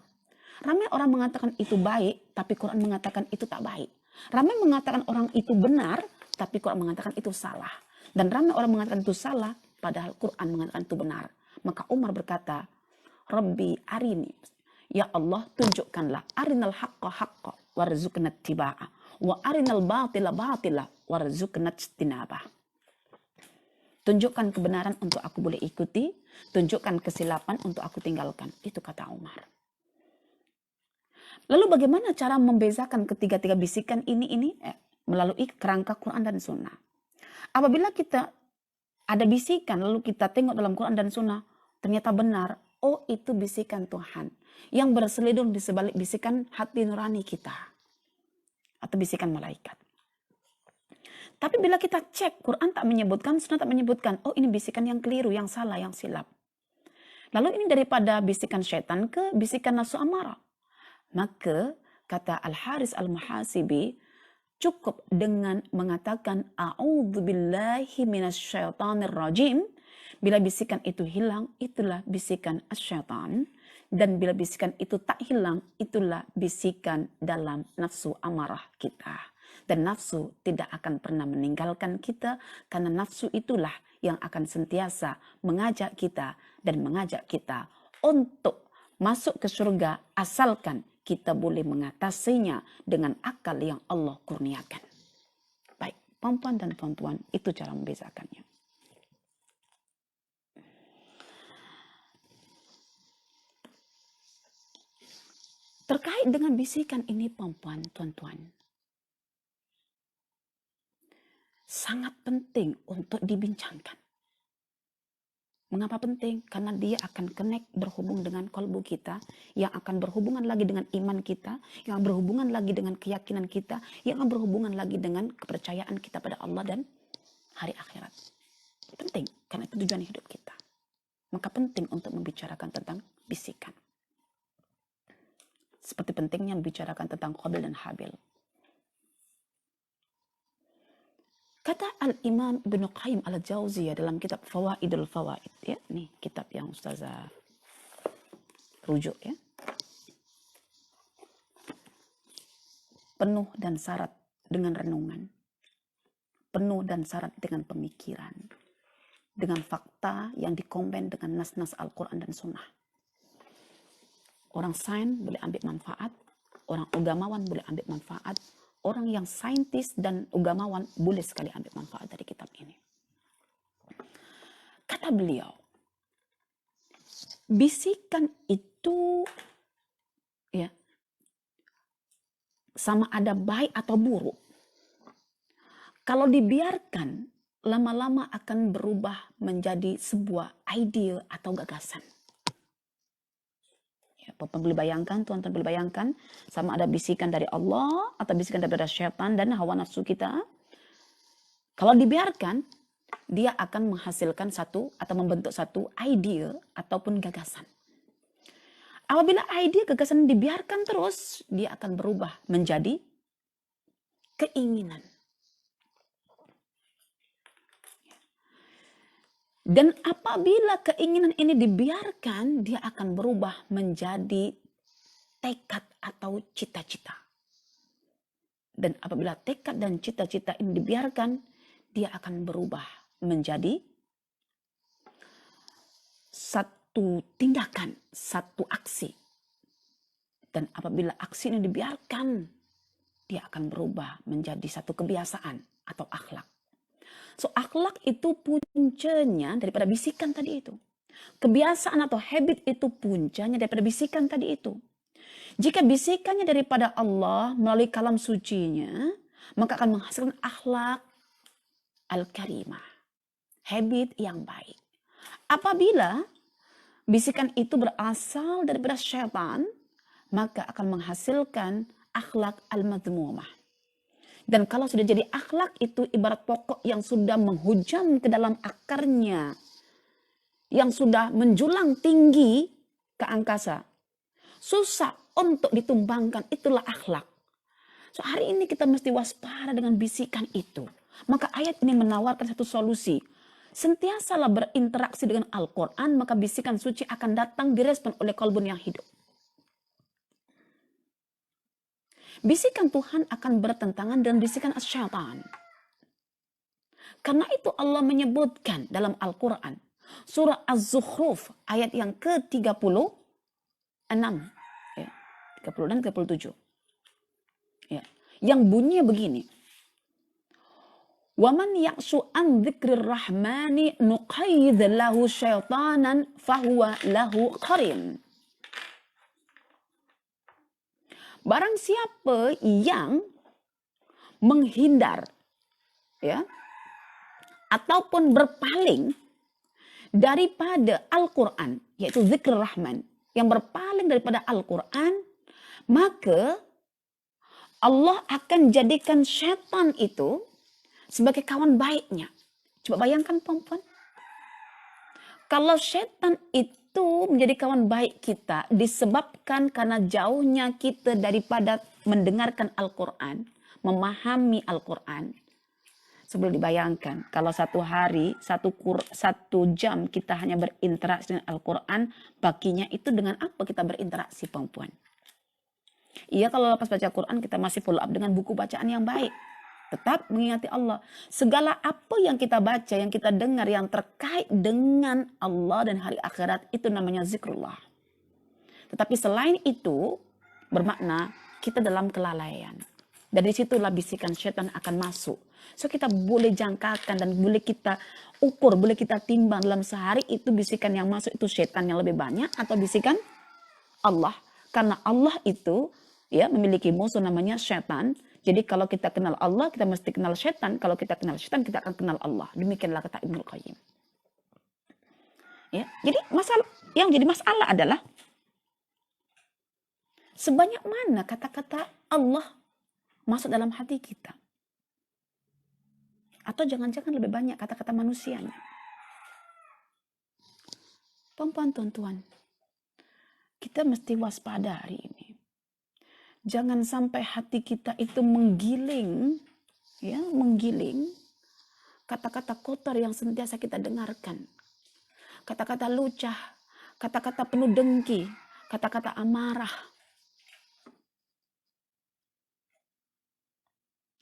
Ramai orang mengatakan itu baik, tapi Quran mengatakan itu tak baik. Ramai mengatakan orang itu benar, tapi Quran mengatakan itu salah. Dan ramai orang mengatakan itu salah, padahal Quran mengatakan itu benar. Maka Umar berkata, Rabbi arini, ya Allah tunjukkanlah, arinal haqqa haqqa warzuqna tibaa, wa arinal batila batila warzuqna tinabah. Tunjukkan kebenaran untuk aku boleh ikuti, tunjukkan kesilapan untuk aku tinggalkan. Itu kata Umar. Lalu bagaimana cara membezakan ketiga-tiga bisikan ini? Melalui kerangka Quran dan Sunnah. Apabila kita ada bisikan, lalu kita tengok dalam Quran dan Sunnah, ternyata benar, oh itu bisikan Tuhan yang berselidung di sebalik bisikan hati nurani kita. Atau bisikan malaikat. Tapi bila kita cek, Quran tak menyebutkan, Sunnah tak menyebutkan, oh ini bisikan yang keliru, yang salah, yang silap. Lalu ini daripada bisikan syaitan ke bisikan nafsu amarah. Maka kata Al-Haris Al-Muhasibi, cukup dengan mengatakan a'udzubillahi minasyaitonir rajim. Bila bisikan itu hilang, itulah bisikan asyaitan. Dan bila bisikan itu tak hilang, itulah bisikan dalam nafsu amarah kita. Dan nafsu tidak akan pernah meninggalkan kita, karena nafsu itulah yang akan sentiasa mengajak kita dan mengajak kita untuk masuk ke surga, asalkan kita boleh mengatasinya dengan akal yang Allah kurniakan. Baik, perempuan dan tuan-tuan, itu cara membezakannya. Terkait dengan bisikan ini, perempuan, tuan-tuan, sangat penting untuk dibincangkan. Mengapa penting? Karena dia akan connect, berhubung dengan kalbu kita, yang akan berhubungan lagi dengan iman kita, yang berhubungan lagi dengan keyakinan kita, yang akan berhubungan lagi dengan kepercayaan kita pada Allah dan hari akhirat. Penting, karena itu tujuan hidup kita. Maka penting untuk membicarakan tentang bisikan. Seperti pentingnya membicarakan tentang Qabil dan Habil. Kata Al-Imam Ibnu Qayyim Al-Jauziyah dalam kitab Fawaidul Fawaid, ya, nih kitab yang Ustazah rujuk, ya. Penuh dan syarat dengan renungan. Penuh dan syarat dengan pemikiran. Dengan fakta yang dikomben dengan nas-nas Al-Quran dan Sunnah. Orang sains boleh ambil manfaat, orang agamawan boleh ambil manfaat, orang yang saintis dan agamawan boleh sekali ambil manfaat dari kitab ini. Kata beliau, bisikan itu ya sama ada baik atau buruk. Kalau dibiarkan, lama-lama akan berubah menjadi sebuah ide atau gagasan. Boleh bayangkan, tuan-tuan boleh bayangkan, sama ada bisikan dari Allah atau bisikan daripada syaitan dan hawa nafsu kita. Kalau dibiarkan, dia akan menghasilkan satu atau membentuk satu ide ataupun gagasan. Apabila ide gagasan dibiarkan terus, dia akan berubah menjadi keinginan. Dan apabila keinginan ini dibiarkan, dia akan berubah menjadi tekad atau cita-cita. Dan apabila tekad dan cita-cita ini dibiarkan, dia akan berubah menjadi satu tindakan, satu aksi. Dan apabila aksi ini dibiarkan, dia akan berubah menjadi satu kebiasaan atau akhlak. So, akhlak itu puncanya daripada bisikan tadi itu. Kebiasaan atau habit itu puncanya daripada bisikan tadi itu. Jika bisikannya daripada Allah melalui kalam sucinya, maka akan menghasilkan akhlak al-karimah. Habit yang baik. Apabila bisikan itu berasal daripada syaitan, maka akan menghasilkan akhlak al-madhmumah. Dan kalau sudah jadi akhlak itu ibarat pokok yang sudah menghujam ke dalam akarnya, yang sudah menjulang tinggi ke angkasa. Susah untuk ditumbangkan, itulah akhlak. So, hari ini kita mesti waspada dengan bisikan itu. Maka ayat ini menawarkan satu solusi. Sentiasalah berinteraksi dengan Al-Quran, maka bisikan suci akan datang direspon oleh kalbun yang hidup. Bisikan Tuhan akan bertentangan dengan bisikan syaitan. Karena itu Allah menyebutkan dalam Al-Quran, surah Az-Zukhruf ayat yang ke-36, ya, 30 dan 37. Ya, yang bunyinya begini. وَمَنْ يَعْشُ عَنْ ذِكْرِ الرَّحْمَنِ نُقَيِّضْ لَهُ شَيْطَانًا فَهُوَ لَهُ قَرِينٌ. Barang siapa yang menghindar, ya, ataupun berpaling daripada Al-Quran, yaitu zikr Rahman, yang berpaling daripada Al-Quran, maka Allah akan jadikan syaitan itu sebagai kawan baiknya. Coba bayangkan perempuan. Kalau syaitan itu menjadi kawan baik kita disebabkan karena jauhnya kita daripada mendengarkan Al-Quran, memahami Al-Quran. Sebelum dibayangkan, kalau satu hari, satu jam kita hanya berinteraksi dengan Al-Quran, baginya itu dengan apa kita berinteraksi perempuan? Iya, kalau lepas baca Quran kita masih follow up dengan buku bacaan yang baik. Tetap mengingati Allah. Segala apa yang kita baca, yang kita dengar, yang terkait dengan Allah dan hari akhirat, itu namanya zikrullah. Tetapi selain itu, bermakna kita dalam kelalaian. Dari situlah bisikan syaitan akan masuk. So kita boleh jangkakan dan boleh kita ukur, boleh kita timbang dalam sehari itu bisikan yang masuk itu syaitan yang lebih banyak atau bisikan Allah. Karena Allah itu ya memiliki musuh namanya syaitan. Jadi kalau kita kenal Allah, kita mesti kenal syaitan. Kalau kita kenal syaitan, kita akan kenal Allah. Demikianlah kata Ibnul Qayyim. Ya, jadi yang jadi masalah adalah sebanyak mana kata-kata Allah masuk dalam hati kita. Atau jangan-jangan lebih banyak kata-kata manusianya. Tuan-tuan, kita mesti waspada hari ini. Jangan sampai hati kita itu menggiling kata-kata kotor yang sentiasa kita dengarkan. Kata-kata lucah, kata-kata penuh dengki, kata-kata amarah.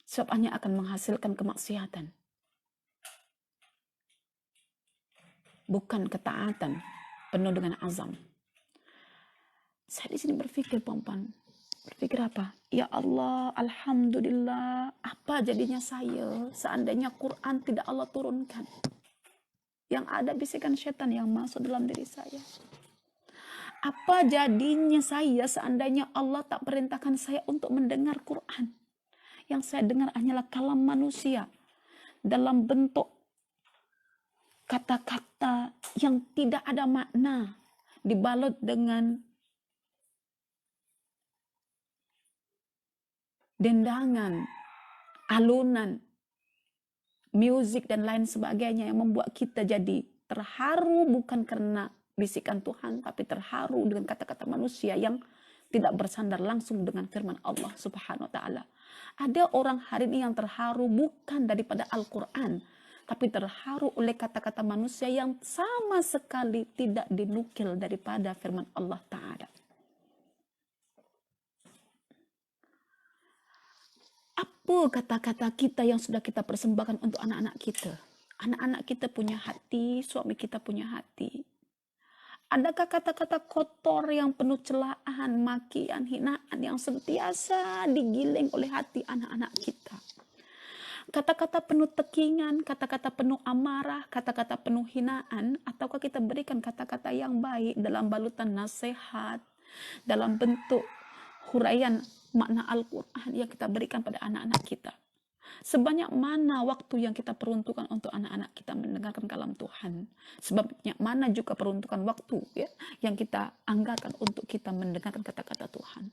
Sebab hanya akan menghasilkan kemaksiatan. Bukan ketaatan penuh dengan azam. Saya di sini berpikir, perempuan. Berpikir apa? Ya Allah, alhamdulillah, apa jadinya saya seandainya Quran tidak Allah turunkan? Yang ada bisikan syaitan yang masuk dalam diri saya. Apa jadinya saya seandainya Allah tak perintahkan saya untuk mendengar Quran? Yang saya dengar hanyalah kalam manusia dalam bentuk kata-kata yang tidak ada makna, dibalut dengan dendangan, alunan, musik dan lain sebagainya yang membuat kita jadi terharu bukan karena bisikan Tuhan, tapi terharu dengan kata-kata manusia yang tidak bersandar langsung dengan firman Allah Subhanahu wa taala. Ada orang hari ini yang terharu bukan daripada Al-Quran, tapi terharu oleh kata-kata manusia yang sama sekali tidak dinukil daripada firman Allah Ta'ala. Apa kata-kata kita yang sudah kita persembahkan untuk anak-anak kita? Anak-anak kita punya hati, suami kita punya hati. Adakah kata-kata kotor yang penuh celaan, makian, hinaan yang sentiasa digiling oleh hati anak-anak kita? Kata-kata penuh tekingan, kata-kata penuh amarah, kata-kata penuh hinaan, ataukah kita berikan kata-kata yang baik dalam balutan nasihat, dalam bentuk huraian makna Al-Quran yang kita berikan pada anak-anak kita? Sebanyak mana waktu yang kita peruntukkan untuk anak-anak kita mendengarkan kalam Tuhan? Sebanyak mana juga peruntukan waktu ya yang kita anggarkan untuk kita mendengarkan kata-kata Tuhan?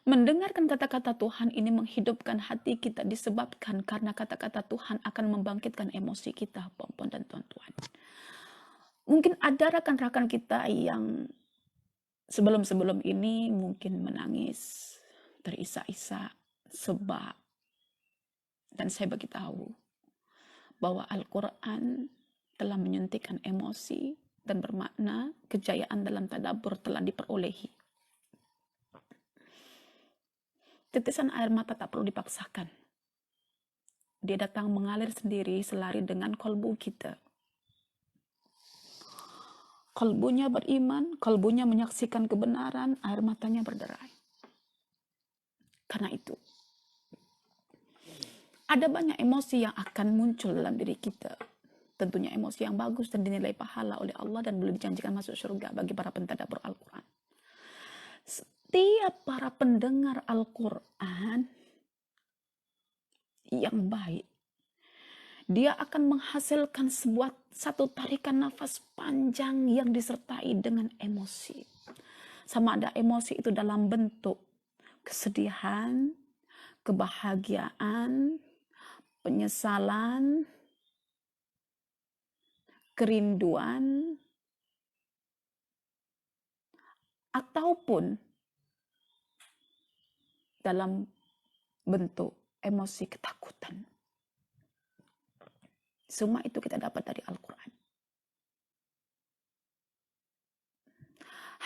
Mendengarkan kata-kata Tuhan ini menghidupkan hati kita disebabkan karena kata-kata Tuhan akan membangkitkan emosi kita, Bapak dan Tuhan. Mungkin ada rekan-rekan kita yang sebelum ini mungkin menangis, terisak-isak, sebab, dan saya beritahu bahwa Al-Quran telah menyuntikkan emosi dan bermakna kejayaan dalam tadabbur telah diperolehi. Titisan air mata tak perlu dipaksakan. Dia datang mengalir sendiri selari dengan kolbu kita. Kolbunya beriman, kolbunya menyaksikan kebenaran, air matanya berderai. Karena itu, ada banyak emosi yang akan muncul dalam diri kita. Tentunya emosi yang bagus dan dinilai pahala oleh Allah dan boleh dijanjikan masuk surga bagi para pentadabbur Al-Quran. Setiap para pendengar Al-Quran yang baik, dia akan menghasilkan satu tarikan nafas panjang yang disertai dengan emosi. Sama ada emosi itu dalam bentuk kesedihan, kebahagiaan, penyesalan, kerinduan, ataupun dalam bentuk emosi ketakutan. Semua itu kita dapat dari Al-Quran.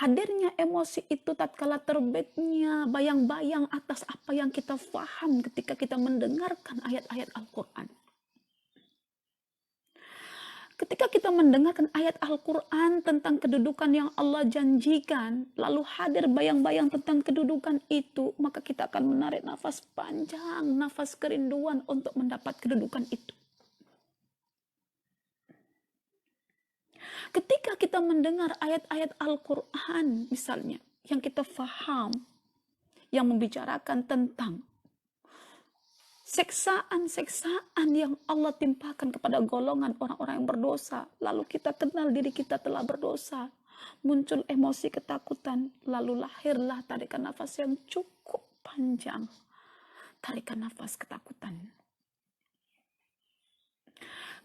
Hadirnya emosi itu tatkala terbitnya bayang-bayang atas apa yang kita faham ketika kita mendengarkan ayat-ayat Al-Quran. Ketika kita mendengarkan ayat Al-Quran tentang kedudukan yang Allah janjikan, lalu hadir bayang-bayang tentang kedudukan itu, maka kita akan menarik nafas panjang, nafas kerinduan untuk mendapat kedudukan itu. Ketika kita mendengar ayat-ayat Al-Quran misalnya, yang kita faham, yang membicarakan tentang seksaan-seksaan yang Allah timpakan kepada golongan orang-orang yang berdosa. Lalu kita kenal diri kita telah berdosa. Muncul emosi ketakutan. Lalu lahirlah tarikan nafas yang cukup panjang. Tarikan nafas ketakutan.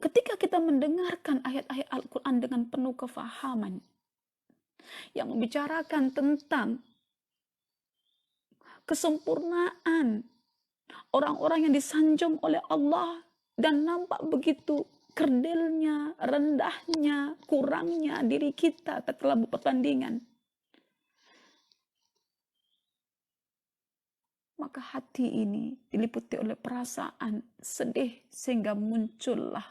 Ketika kita mendengarkan ayat-ayat Al-Quran dengan penuh kefahaman. Yang membicarakan tentang kesempurnaan orang-orang yang disanjung oleh Allah dan nampak begitu kerdilnya, rendahnya, kurangnya diri kita tatkala berpertandingan. Maka hati ini diliputi oleh perasaan sedih sehingga muncullah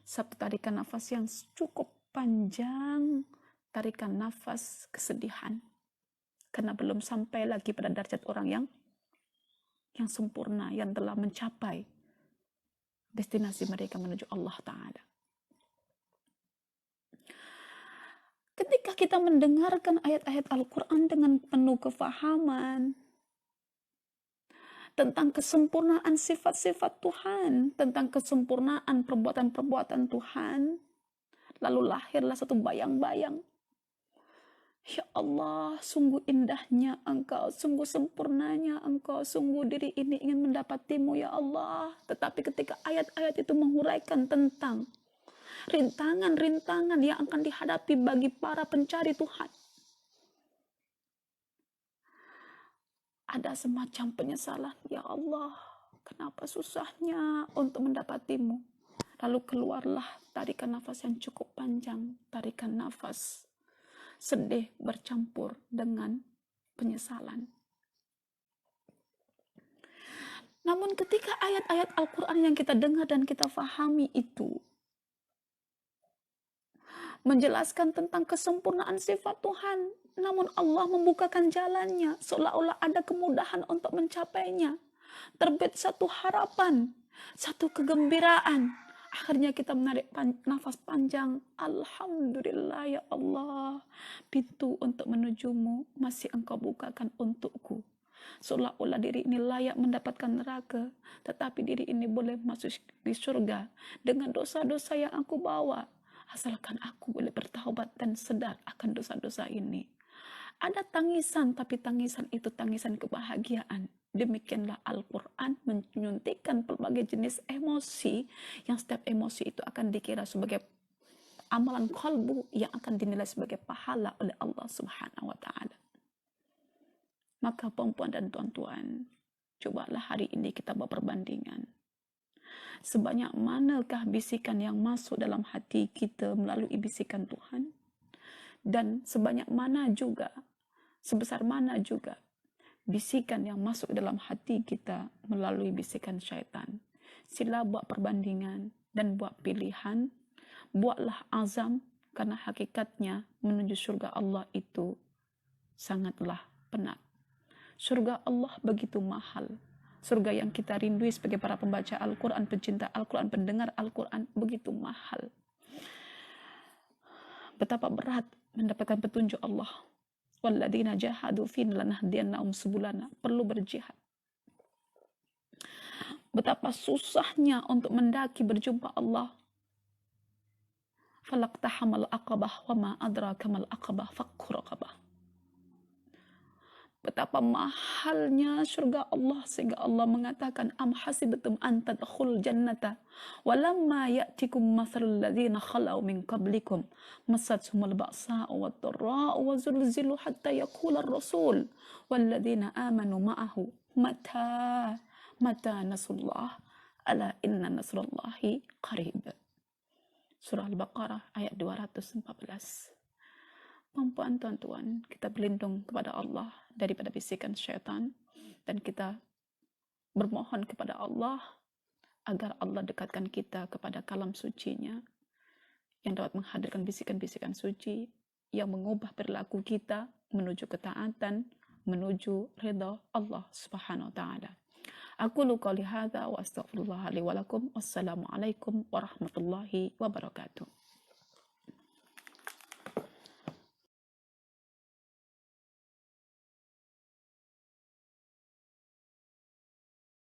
satu tarikan nafas yang cukup panjang, tarikan nafas kesedihan. Karena belum sampai lagi pada derajat orang yang sempurna, yang telah mencapai destinasi mereka menuju Allah Ta'ala. Ketika kita mendengarkan ayat-ayat Al-Quran dengan penuh kefahaman tentang kesempurnaan sifat-sifat Tuhan, tentang kesempurnaan perbuatan-perbuatan Tuhan, lalu lahirlah satu bayang-bayang. Ya Allah, sungguh indahnya Engkau, sungguh sempurnanya Engkau, sungguh diri ini ingin mendapatimu ya Allah. Tetapi ketika ayat-ayat itu menguraikan tentang rintangan-rintangan yang akan dihadapi bagi para pencari Tuhan, ada semacam penyesalan, ya Allah, kenapa susahnya untuk mendapatimu. Lalu keluarlah tarikan nafas yang cukup panjang, tarikan nafas sedih bercampur dengan penyesalan. Namun ketika ayat-ayat Al-Quran yang kita dengar dan kita fahami itu menjelaskan tentang kesempurnaan sifat Tuhan, namun Allah membukakan jalannya seolah-olah ada kemudahan untuk mencapainya. Terbit satu harapan, satu kegembiraan. Akhirnya kita menarik nafas panjang. Alhamdulillah ya Allah, pintu untuk menujumu masih Engkau bukakan untukku. Seolah-olah diri ini layak mendapatkan neraka, tetapi diri ini boleh masuk di surga dengan dosa-dosa yang aku bawa. Asalkan aku boleh bertaubat dan sadar akan dosa-dosa ini. Ada tangisan, tapi tangisan itu tangisan kebahagiaan. Demikianlah Al-Quran menyuntikkan berbagai jenis emosi, yang setiap emosi itu akan dikira sebagai amalan kalbu yang akan dinilai sebagai pahala oleh Allah Subhanahu wa Ta'ala. Maka perempuan dan tuan-tuan, cobalah hari ini kita buat perbandingan. Sebanyak manakah bisikan yang masuk dalam hati kita melalui bisikan Tuhan? Dan sebanyak mana juga, sebesar mana juga bisikan yang masuk dalam hati kita melalui bisikan syaitan. Sila buat perbandingan dan buat pilihan. Buatlah azam, karena hakikatnya menuju surga Allah itu sangatlah penat. Surga Allah begitu mahal. Surga yang kita rindui sebagai para pembaca Al-Quran, pencinta Al-Quran, pendengar Al-Quran, begitu mahal. Betapa berat mendapatkan petunjuk Allah. Walladzina jahadu fina lanahdiyannahum subulana. Perlu berjihad. Betapa susahnya untuk mendaki berjumpa Allah. Falaqtahamal aqabah wa ma adraka mal aqabah fakku raqabah. Betapa mahalnya surga Allah sehingga Allah mengatakan am hasibtum an tadkhul jannata walamma ya'tikum mathalul ladzina khalau min qablikum massathumul ba'sa'u wad-dharra'u wa zulzilu hatta yaqula ar-rasul wal ladzina amanu ma'ahu mata nasrullah ala inna nasrullahi qarib. Surah Al-Baqarah ayat 214. Perempuan, tuan-tuan, kita berlindung kepada Allah daripada bisikan syaitan, dan kita bermohon kepada Allah agar Allah dekatkan kita kepada kalam sucinya yang dapat menghadirkan bisikan-bisikan suci yang mengubah perilaku kita menuju ketaatan, menuju ridha Allah Subhanahu wa taala. Aqulu qouli hadza wa astaghfirullah li wa lakum. Wassalamualaikum warahmatullahi wabarakatuh.